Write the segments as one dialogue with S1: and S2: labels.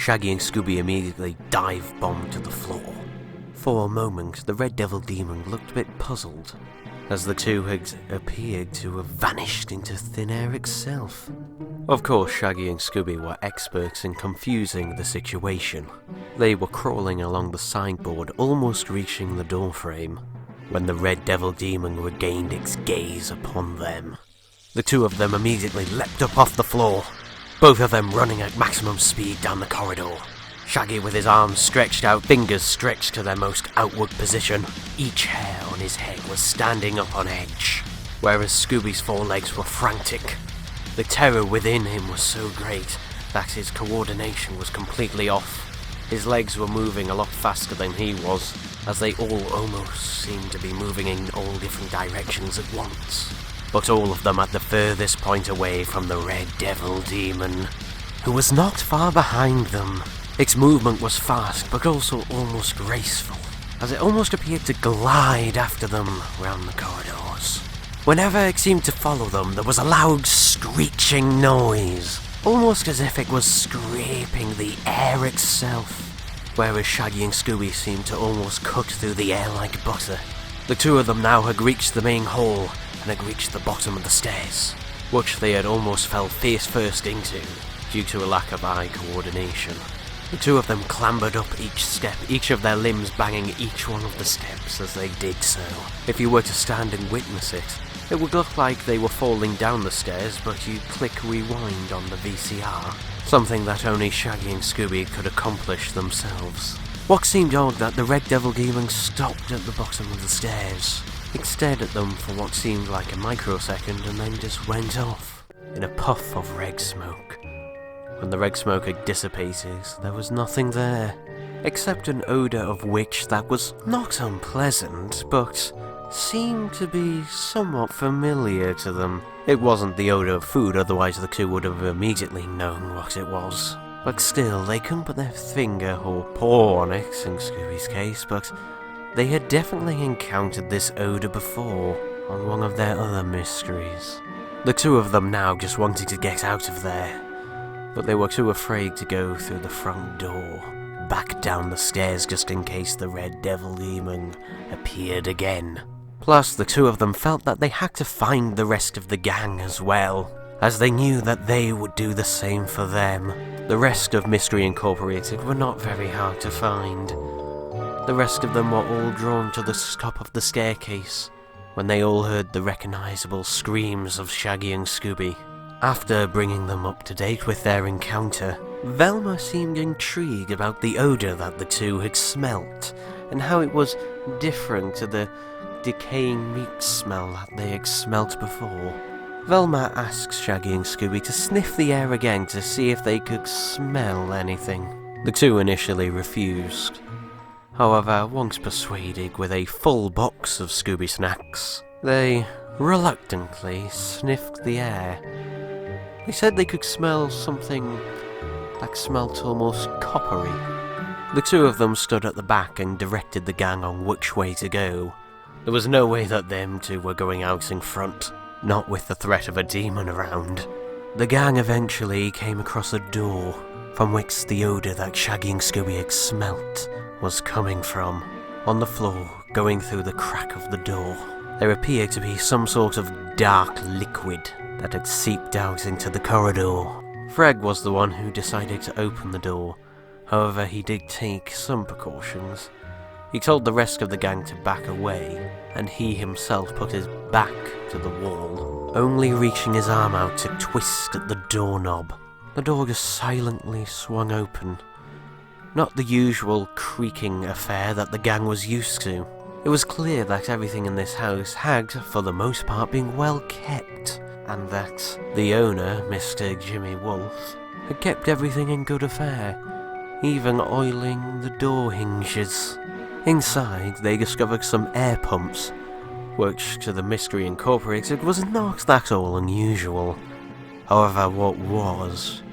S1: Shaggy and Scooby immediately dive-bombed to the floor. For a moment, the Red Devil Demon looked a bit puzzled, as the two had appeared to have vanished into thin air itself. Of course, Shaggy and Scooby were experts in confusing the situation. They were crawling along the sideboard, almost reaching the doorframe, when the Red Devil Demon regained its gaze upon them. The two of them immediately leapt up off the floor, both of them running at maximum speed down the corridor. Shaggy with his arms stretched out, fingers stretched to their most outward position. Each hair on his head was standing up on edge, whereas Scooby's forelegs were frantic. The terror within him was so great that his coordination was completely off. His legs were moving a lot faster than he was, as they all almost seemed to be moving in all different directions at once. But all of them at the furthest point away from the Red Devil Demon, who was not far behind them. Its movement was fast, but also almost graceful, as it almost appeared to glide after them round the corridors. Whenever it seemed to follow them, there was a loud screeching noise, almost as if it was scraping the air itself, whereas Shaggy and Scooby seemed to almost cut through the air like butter. The two of them now had reached the main hall, and had reached the bottom of the stairs, which they had almost fell face first into, due to a lack of eye coordination. The two of them clambered up each step, each of their limbs banging each one of the steps as they did so. If you were to stand and witness it, it would look like they were falling down the stairs, but you click rewind on the VCR, something that only Shaggy and Scooby could accomplish themselves. What seemed odd that the Red Devil Demon stopped at the bottom of the stairs. It stared at them for what seemed like a microsecond and then just went off in a puff of red smoke. When the red smoke had dissipated, there was nothing there, except an odour of which that was not unpleasant, but seemed to be somewhat familiar to them. It wasn't the odour of food, otherwise the two would have immediately known what it was. But still, they couldn't put their finger or paw on it, in Scooby's case, but they had definitely encountered this odour before, on one of their other mysteries. The two of them now just wanted to get out of there, but they were too afraid to go through the front door, back down the stairs just in case the Red Devil Demon appeared again. Plus, the two of them felt that they had to find the rest of the gang as well, as they knew that they would do the same for them. The rest of Mystery Incorporated were not very hard to find. The rest of them were all drawn to the top of the staircase, when they all heard the recognisable screams of Shaggy and Scooby. After bringing them up to date with their encounter, Velma seemed intrigued about the odour that the two had smelt, and how it was different to the decaying meat smell that they had smelt before. Velma asks Shaggy and Scooby to sniff the air again to see if they could smell anything. The two initially refused. However, once persuaded with a full box of Scooby snacks, they reluctantly sniffed the air. They said they could smell something that smelt almost coppery. The two of them stood at the back and directed the gang on which way to go. There was no way that them two were going out in front, not with the threat of a demon around. The gang eventually came across a door, from which the odour that Shaggy and Scooby had smelt was coming from. On the floor, going through the crack of the door, there appeared to be some sort of dark liquid that had seeped out into the corridor. Fred was the one who decided to open the door. However, he did take some precautions. He told the rest of the gang to back away, and he himself put his back to the wall, only reaching his arm out to twist at the doorknob. The door just silently swung open. Not the usual creaking affair that the gang was used to. It was clear that everything in this house had, for the most part, been well kept, and that the owner, Mr. Jimmy Wolf, had kept everything in good affair, even oiling the door hinges. Inside, they discovered some air pumps, which to the Mystery Incorporated was not that all unusual. However, what was,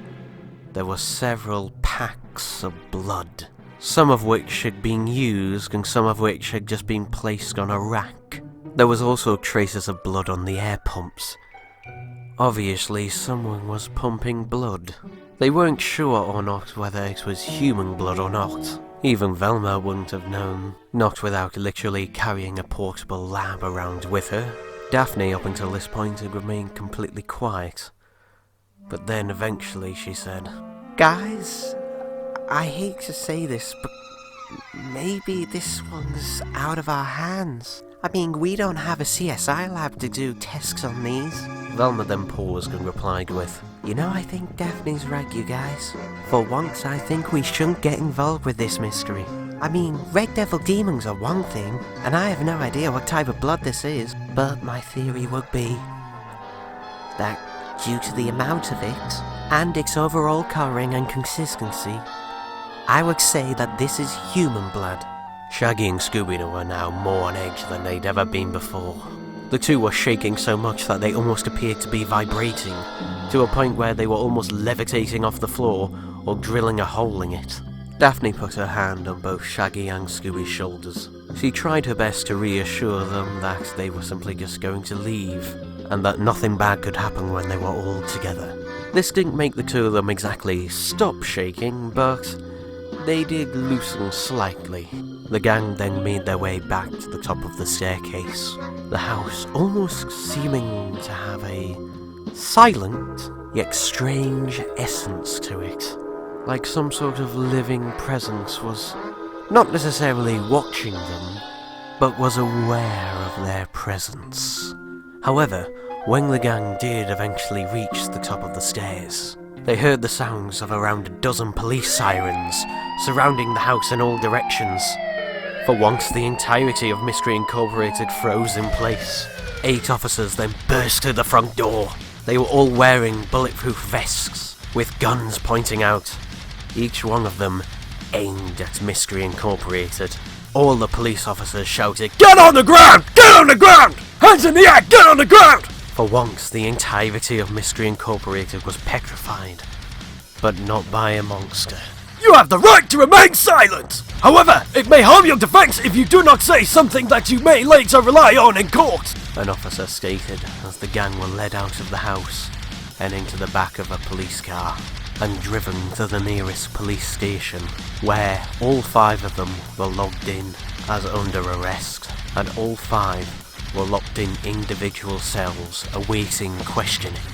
S1: there were several packs of blood, some of which had been used and some of which had just been placed on a rack. There was also traces of blood on the air pumps. Obviously, someone was pumping blood. They weren't sure or not whether it was human blood or not. Even Velma wouldn't have known, not without literally carrying a portable lab around with her. Daphne, up until this point, had remained completely quiet. But then eventually she said, "Guys, I hate to say this, but maybe this one's out of our hands. I mean, we don't have a CSI lab to do tests on these." Velma then paused and replied with, "You know, I think Daphne's right, you guys. For once, I think we shouldn't get involved with this mystery. I mean, red devil demons are one thing, and I have no idea what type of blood this is, but my theory would be that due to the amount of it, and its overall colouring and consistency, I would say that this is human blood." Shaggy and Scooby-Doo were now more on edge than they'd ever been before. The two were shaking so much that they almost appeared to be vibrating, to a point where they were almost levitating off the floor or drilling a hole in it. Daphne put her hand on both Shaggy and Scooby's shoulders. She tried her best to reassure them that they were simply just going to leave, and that nothing bad could happen when they were all together. This didn't make the two of them exactly stop shaking, but they did loosen slightly. The gang then made their way back to the top of the staircase, the house almost seeming to have a silent yet strange essence to it, like some sort of living presence was not necessarily watching them, but was aware of their presence. However, when the gang did eventually reach the top of the stairs, they heard the sounds of around a dozen police sirens surrounding the house in all directions. For once, the entirety of Mystery Incorporated froze in place. 8 officers then burst through the front door. They were all wearing bulletproof vests, with guns pointing out, each one of them aimed at Mystery Incorporated. All the police officers shouted, "Get on the ground! Get on the ground! Hands in the air! Get on the ground!" For once, the entirety of Mystery Incorporated was petrified, but not by a monster. "You have the right to remain silent! However, it may harm your defense if you do not say something that you may later rely on in court," an officer stated as the gang were led out of the house and into the back of a police car and driven to the nearest police station, where all 5 of them were logged in as under arrest, and all 5 were locked in individual cells awaiting questioning.